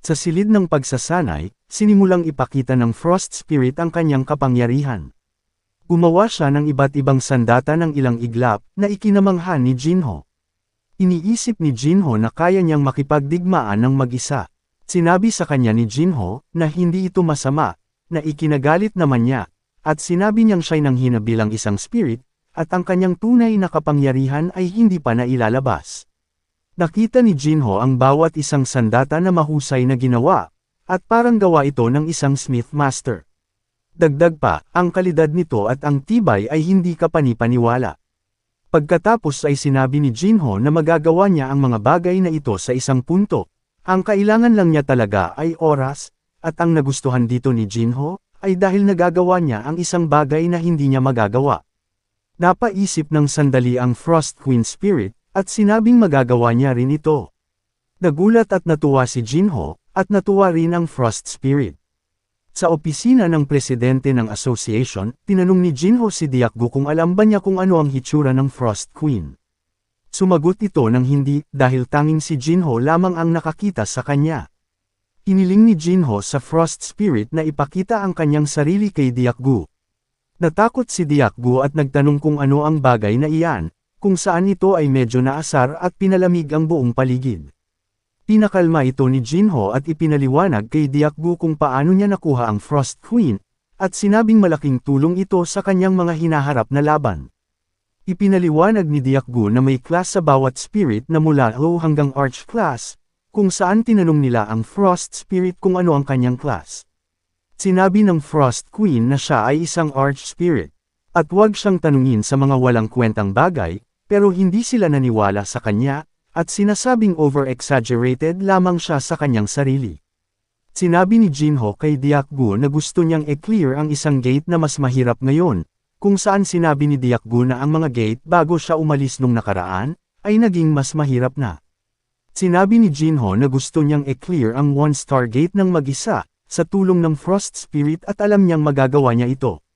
Sa silid ng pagsasanay, sinimulang ipakita ng Frost Spirit ang kanyang kapangyarihan. Gumawa siya ng iba't ibang sandata ng ilang iglap na ikinamangha ni Jinho. Iniisip ni Jinho na kaya niyang makipagdigmaan ng mag-isa. Sinabi sa kanya ni Jinho na hindi ito masama, na ikinagalit naman niya, at sinabi niyang siya'y nanghina bilang isang spirit, at ang kanyang tunay na kapangyarihan ay hindi pa nailalabas. Nakita ni Jinho ang bawat isang sandata na mahusay na ginawa, at parang gawa ito ng isang Smith Master. Dagdag pa, ang kalidad nito at ang tibay ay hindi kapani-paniwala. Pagkatapos ay sinabi ni Jinho na magagawa niya ang mga bagay na ito sa isang punto. Ang kailangan lang niya talaga ay oras, at ang nagustuhan dito ni Jinho, ay dahil nagagawa niya ang isang bagay na hindi niya magagawa. Napaisip ng sandali ang Frost Queen Spirit, at sinabing magagawa niya rin ito. Nagulat at natuwa si Jinho, at natuwa rin ang Frost Spirit. Sa opisina ng presidente ng association, tinanong ni Jinho si Diakgu kung alam ba niya kung ano ang hitsura ng Frost Queen. Sumagot ito ng hindi, dahil tanging si Jinho lamang ang nakakita sa kanya. Hiniling ni Jinho sa Frost Spirit na ipakita ang kanyang sarili kay Diakgu. Natakot si Diakgu at nagtanong kung ano ang bagay na iyan, kung saan ito ay medyo naasar at pinalamig ang buong paligid. Pinakalma ito ni Jinho at ipinaliwanag kay Diakgu kung paano niya nakuha ang Frost Queen, at sinabing malaking tulong ito sa kanyang mga hinaharap na laban. Ipinaliwanag ni Diakgu na may class sa bawat spirit na mula low hanggang arch class, kung saan tinanong nila ang Frost Spirit kung ano ang kanyang class. Sinabi ng Frost Queen na siya ay isang arch spirit, at huwag siyang tanungin sa mga walang kwentang bagay, pero hindi sila naniwala sa kanya, at sinasabing over-exaggerated lamang siya sa kanyang sarili. Sinabi ni Jinho kay Diakgu na gusto niyang i-clear ang isang gate na mas mahirap ngayon, kung saan sinabi ni Diakgu na ang mga gate bago siya umalis nung nakaraan, ay naging mas mahirap na. Sinabi ni Jinho na gusto niyang i-clear ang one-star gate ng mag-isa, sa tulong ng Frost Spirit at alam niyang magagawa niya ito.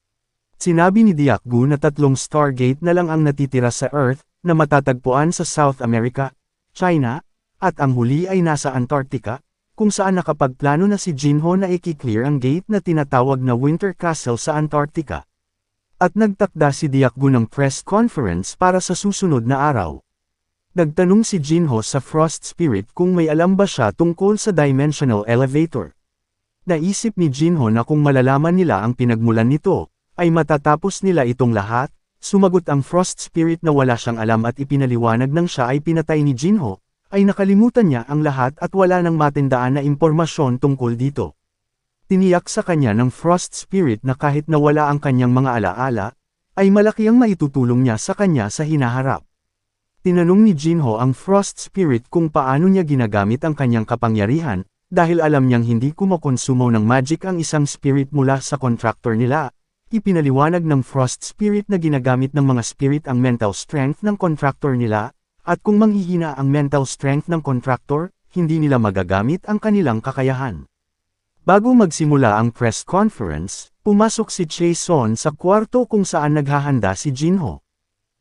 Sinabi ni Diakgu na 3 Stargate na lang ang natitira sa Earth, na matatagpuan sa South America, China, at ang huli ay nasa Antarctica, kung saan nakapagplano na si Jinho na i-clear ang gate na tinatawag na Winter Castle sa Antarctica. At nagtakda si Diakgu ng press conference para sa susunod na araw. Nagtanong si Jinho sa Frost Spirit kung may alam ba siya tungkol sa Dimensional Elevator. Naisip ni Jinho na kung malalaman nila ang pinagmulan nito, ay matatapos nila itong lahat. Sumagot ang Frost Spirit na wala siyang alam at ipinaliwanag nang siya ay pinatay ni Jinho, ay nakalimutan niya ang lahat at wala nang matindaan na impormasyon tungkol dito. Tiniyak sa kanya ng Frost Spirit na kahit nawala ang kanyang mga alaala, ay malaki ang maitutulong niya sa kanya sa hinaharap. Tinanong ni Jinho ang Frost Spirit kung paano niya ginagamit ang kanyang kapangyarihan, dahil alam niyang hindi kumokonsumo ng magic ang isang spirit mula sa contractor nila. Ipinaliwanag ng Frost Spirit na ginagamit ng mga spirit ang mental strength ng contractor nila, at kung manghihina ang mental strength ng contractor, hindi nila magagamit ang kanilang kakayahan. Bago magsimula ang press conference, pumasok si Chae-son sa kwarto kung saan naghahanda si Jinho.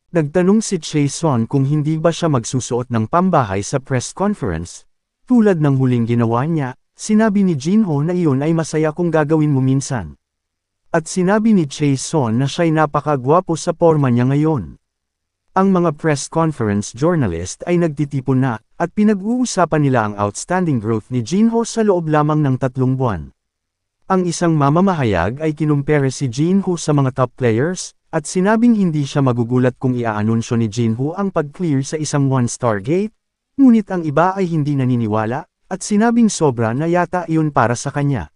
Nagtanong si Chae-son kung hindi ba siya magsusuot ng pambahay sa press conference. Tulad ng huling ginawa niya, sinabi ni Jinho na iyon ay masaya kung gagawin mo minsan. At sinabi ni Chae-son na siya'y napakagwapo sa porma niya ngayon. Ang mga press conference journalist ay nagtitipon na, at pinag-uusapan nila ang outstanding growth ni Jinho sa loob lamang ng 3 buwan. Ang isang mamamahayag ay kinumpere si Jinho sa mga top players, at sinabing hindi siya magugulat kung iaanunsyo ni Jinho ang pag-clear sa isang 1-star gate, ngunit ang iba ay hindi naniniwala, at sinabing sobra na yata iyon para sa kanya.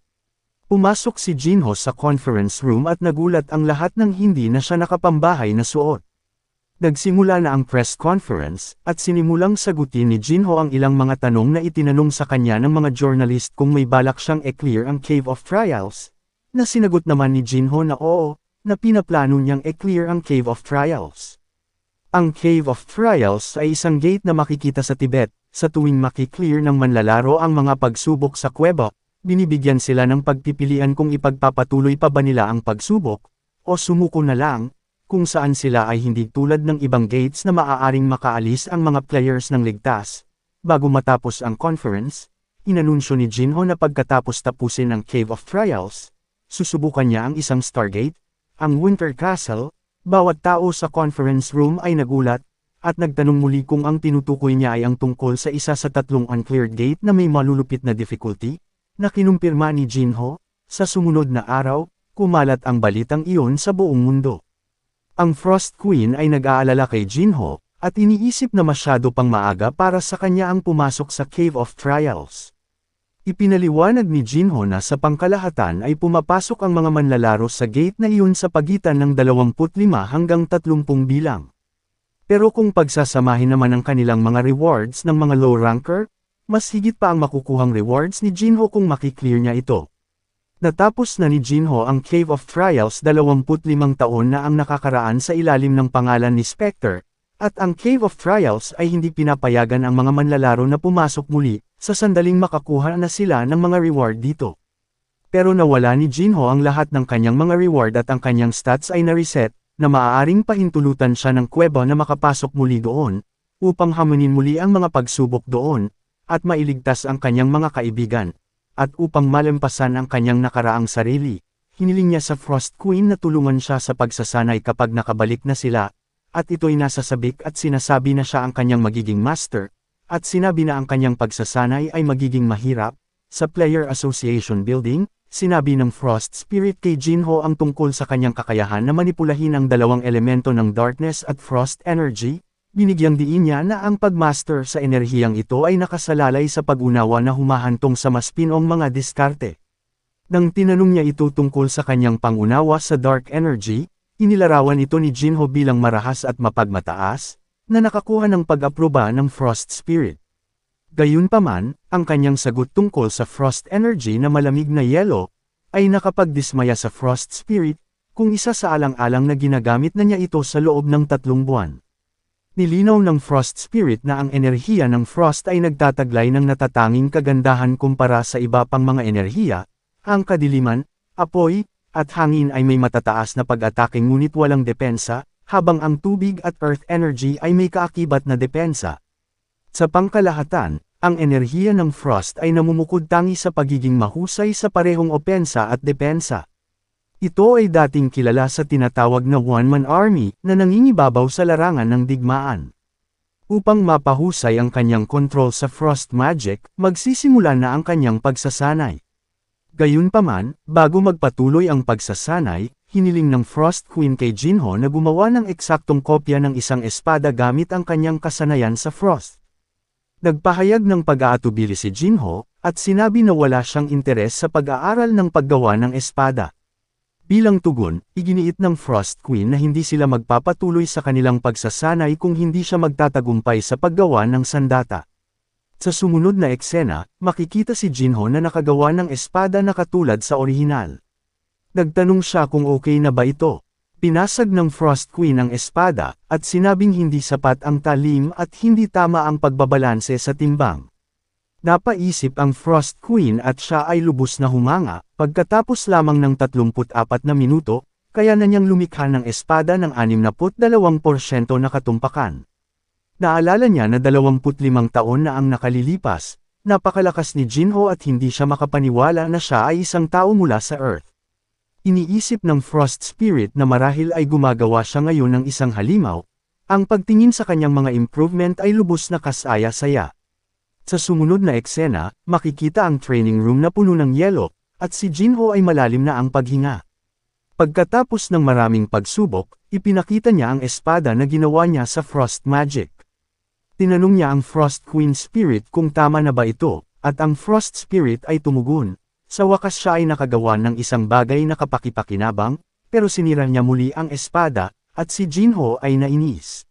Pumasok si Jinho sa conference room at nagulat ang lahat ng hindi na siya nakapambahay na suot. Nagsimula na ang press conference, at sinimulang sagutin ni Jinho ang ilang mga tanong na itinanong sa kanya ng mga journalist kung may balak siyang i-clear ang Cave of Trials, na sinagot naman ni Jinho na oo, na pinaplano niyang i-clear ang Cave of Trials. Ang Cave of Trials ay isang gate na makikita sa Tibet. Sa tuwing maki-clear ng manlalaro ang mga pagsubok sa kuweba, binibigyan sila ng pagpipilian kung ipagpapatuloy pa ba nila ang pagsubok, o sumuko na lang, kung saan sila ay hindi tulad ng ibang gates na maaaring makaalis ang mga players ng ligtas. Bago matapos ang conference, inanunsyo ni Jinho na pagkatapos tapusin ang Cave of Trials, susubukan niya ang isang Stargate, ang Winter Castle. Bawat tao sa conference room ay nagulat, at nagtanong muli kung ang tinutukoy niya ay ang tungkol sa isa sa tatlong uncleared gate na may malulupit na difficulty, na kinumpirma ni Jinho. Sa sumunod na araw, kumalat ang balitang iyon sa buong mundo. Ang Frost Queen ay nag-aalala kay Jinho, at iniisip na masyado pang maaga para sa kanya ang pumasok sa Cave of Trials. Ipinaliwanag ni Jinho na sa pangkalahatan ay pumapasok ang mga manlalaro sa gate na iyon sa pagitan ng 25 hanggang 30 bilang. Pero kung pagsasamahin naman ang kanilang mga rewards ng mga low ranker, mas higit pa ang makukuhang rewards ni Jinho kung makiklear niya ito. Natapos na ni Jinho ang Cave of Trials 25 taon na ang nakakaraan sa ilalim ng pangalan ni Spectre, at ang Cave of Trials ay hindi pinapayagan ang mga manlalaro na pumasok muli, sa sandaling makakuha na sila ng mga reward dito. Pero nawala ni Jinho ang lahat ng kanyang mga reward at ang kanyang stats ay na-reset, na maaaring pahintulutan siya ng kuweba na makapasok muli doon, upang hamunin muli ang mga pagsubok doon, at mailigtas ang kanyang mga kaibigan, at upang malampasan ang kanyang nakaraang sarili. Hiniling niya sa Frost Queen na tulungan siya sa pagsasanay kapag nakabalik na sila, at ito'y nasa sabik at sinasabi na siya ang kanyang magiging master, at sinabi na ang kanyang pagsasanay ay magiging mahirap. Sa Player Association Building, sinabi ng Frost Spirit kay Jinho ang tungkol sa kanyang kakayahan na manipulahin ang dalawang elemento ng Darkness at Frost Energy. Binigyang diin niya na ang pagmaster sa enerhiyang ito ay nakasalalay sa pag-unawa na humahantong sa mas pinong mga diskarte. Nang tinanong niya ito tungkol sa kanyang pangunawa sa Dark Energy, inilarawan ito ni Jinho bilang marahas at mapagmataas, na nakakuha ng pag-aproba ng Frost Spirit. Gayunpaman, ang kanyang sagot tungkol sa Frost Energy na malamig na yelo, ay nakapagdismaya sa Frost Spirit, kung isa sa alang-alang na ginagamit na niya ito sa loob ng 3 buwan. Nilinaw ng Frost Spirit na ang enerhiya ng Frost ay nagtataglay ng natatanging kagandahan kumpara sa iba pang mga enerhiya, ang kadiliman, apoy, at hangin ay may matataas na pag-atake ngunit walang depensa, habang ang tubig at earth energy ay may kaakibat na depensa. Sa pangkalahatan, ang enerhiya ng Frost ay namumukod tangi sa pagiging mahusay sa parehong opensa at depensa. Ito ay dating kilala sa tinatawag na one-man army na nangingibabaw sa larangan ng digmaan. Upang mapahusay ang kanyang control sa Frost Magic, magsisimula na ang kanyang pagsasanay. Gayunpaman, bago magpatuloy ang pagsasanay, hiniling ng Frost Queen kay Jinho na gumawa ng eksaktong kopya ng isang espada gamit ang kanyang kasanayan sa Frost. Nagpahayag ng pag-aatubili si Jinho, at sinabi na wala siyang interes sa pag-aaral ng paggawa ng espada. Bilang tugon, iginiit ng Frost Queen na hindi sila magpapatuloy sa kanilang pagsasanay kung hindi siya magtatagumpay sa paggawa ng sandata. Sa sumunod na eksena, makikita si Jinho na nakagawa ng espada na katulad sa orihinal. Nagtanong siya kung okay na ba ito. Pinasag ng Frost Queen ang espada, at sinabing hindi sapat ang talim at hindi tama ang pagbabalanse sa timbang. Napaisip ang Frost Queen at siya ay lubos na humanga, pagkatapos lamang ng 34 na minuto, kaya na niyang lumikha ng espada ng 62% na katumpakan. Naalala niya na 25 taon na ang nakalilipas, napakalakas ni Jinho at hindi siya makapaniwala na siya ay isang tao mula sa Earth. Iniisip ng Frost Spirit na marahil ay gumagawa siya ngayon ng isang halimaw, ang pagtingin sa kanyang mga improvement ay lubos na kasaya-saya. Sa sumunod na eksena, makikita ang training room na puno ng yelo, at si Jinho ay malalim na ang paghinga. Pagkatapos ng maraming pagsubok, ipinakita niya ang espada na ginawa niya sa Frost Magic. Tinanong niya ang Frost Queen Spirit kung tama na ba ito, at ang Frost Spirit ay tumugon. Sa wakas siya ay nakagawa ng isang bagay na kapakipakinabang, pero sinira niya muli ang espada, at si Jinho ay nainis.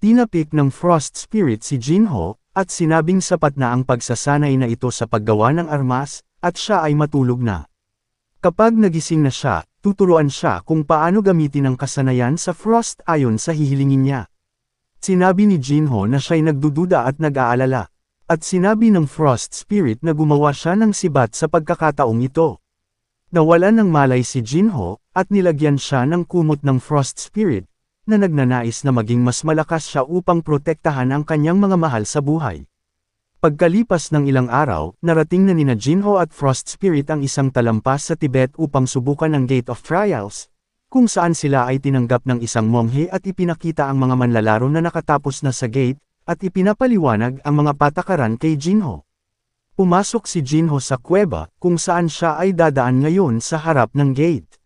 Tinapik ng Frost Spirit si Jinho, at sinabing sapat na ang pagsasanay na ito sa paggawa ng armas, at siya ay matulog na. Kapag nagising na siya, tuturuan siya kung paano gamitin ang kasanayan sa Frost ayon sa hihilingin niya. Sinabi ni Jinho na siya'y nagdududa at nag-aalala. At sinabi ng Frost Spirit na gumawa siya ng sibat sa pagkakataong ito. Nawalan ng malay si Jinho, at nilagyan siya ng kumot ng Frost Spirit, na nagnanais na maging mas malakas siya upang protektahan ang kanyang mga mahal sa buhay. Pagkalipas ng ilang araw, narating na nina Jinho at Frost Spirit ang isang talampas sa Tibet upang subukan ang Gate of Trials, kung saan sila ay tinanggap ng isang monghe at ipinakita ang mga manlalaro na nakatapos na sa gate, at ipinapaliwanag ang mga patakaran kay Jinho. Pumasok si Jinho sa kuweba, kung saan siya ay dadaan ngayon sa harap ng gate.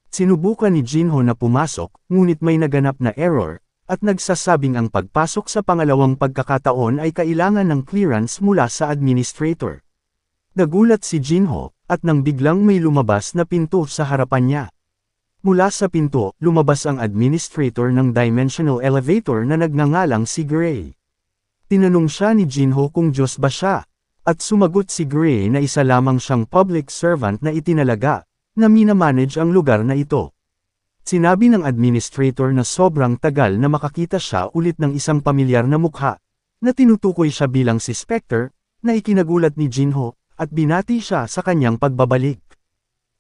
Sinubukan ni Jinho na pumasok, ngunit may naganap na error, at nagsasabing ang pagpasok sa pangalawang pagkakataon ay kailangan ng clearance mula sa administrator. Nagulat si Jinho, at nang biglang may lumabas na pinto sa harapan niya. Mula sa pinto, lumabas ang administrator ng dimensional elevator na nagngangalang si Gray. Tinanong siya ni Jinho kung Diyos ba siya, at sumagot si Gray na isa lamang siyang public servant na itinalaga, na minamanage ang lugar na ito. Sinabi ng administrator na sobrang tagal na makakita siya ulit ng isang pamilyar na mukha, na tinutukoy siya bilang si Spectre, na ikinagulat ni Jinho, at binati siya sa kanyang pagbabalik.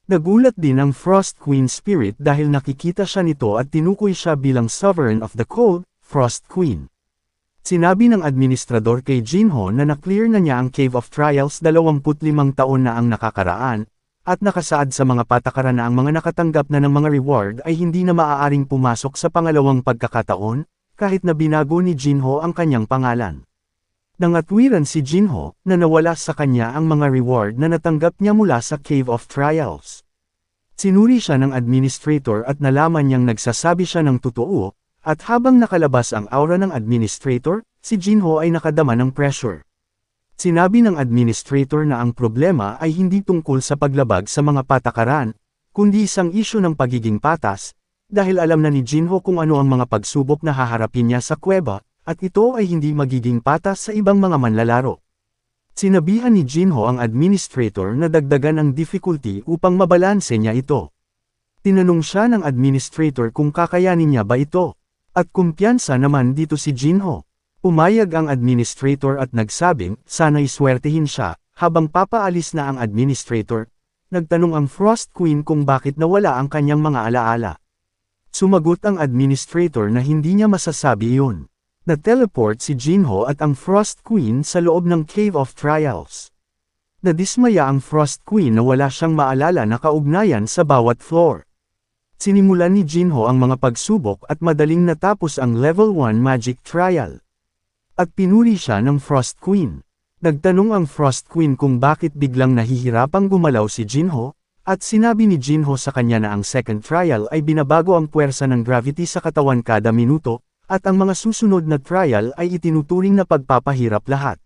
Nagulat din ang Frost Queen Spirit dahil nakikita siya nito at tinukoy siya bilang Sovereign of the Cold, Frost Queen. Sinabi ng administrador kay Jinho na na-clear na niya ang Cave of Trials 25 taon na ang nakakaraan, at nakasaad sa mga patakaran na ang mga nakatanggap na ng mga reward ay hindi na maaaring pumasok sa pangalawang pagkakataon, kahit na binago ni Jinho ang kanyang pangalan. Nangatwiran si Jinho, na nawala sa kanya ang mga reward na natanggap niya mula sa Cave of Trials. Sinuri siya ng administrator at nalaman niyang nagsasabi siya ng totoo, at habang nakalabas ang aura ng administrator, si Jinho ay nakadama ng pressure. Sinabi ng administrator na ang problema ay hindi tungkol sa paglabag sa mga patakaran, kundi isang isyu ng pagiging patas, dahil alam na ni Jinho kung ano ang mga pagsubok na haharapin niya sa kuweba, at ito ay hindi magiging patas sa ibang mga manlalaro. Sinabihan ni Jinho ang administrator na dagdagan ang difficulty upang mabalanse niya ito. Tinanong siya ng administrator kung kakayanin niya ba ito, at kumpiyansa naman dito si Jinho. Pumayag ang administrator at nagsabing, sana'y swertihin siya, habang papaalis na ang administrator. Nagtanong ang Frost Queen kung bakit nawala ang kanyang mga alaala. Sumagot ang administrator na hindi niya masasabi iyon. Na-teleport si Jinho at ang Frost Queen sa loob ng Cave of Trials. Nadismaya ang Frost Queen na wala siyang maalala na kaugnayan sa bawat floor. Sinimulan ni Jinho ang mga pagsubok at madaling natapos ang Level 1 Magic Trial. At pinuri siya ng Frost Queen. Nagtanong ang Frost Queen kung bakit biglang nahihirapang gumalaw si Jinho, at sinabi ni Jinho sa kanya na ang second trial ay binabago ang puwersa ng gravity sa katawan kada minuto, at ang mga susunod na trial ay itinuturing na pagpapahirap lahat.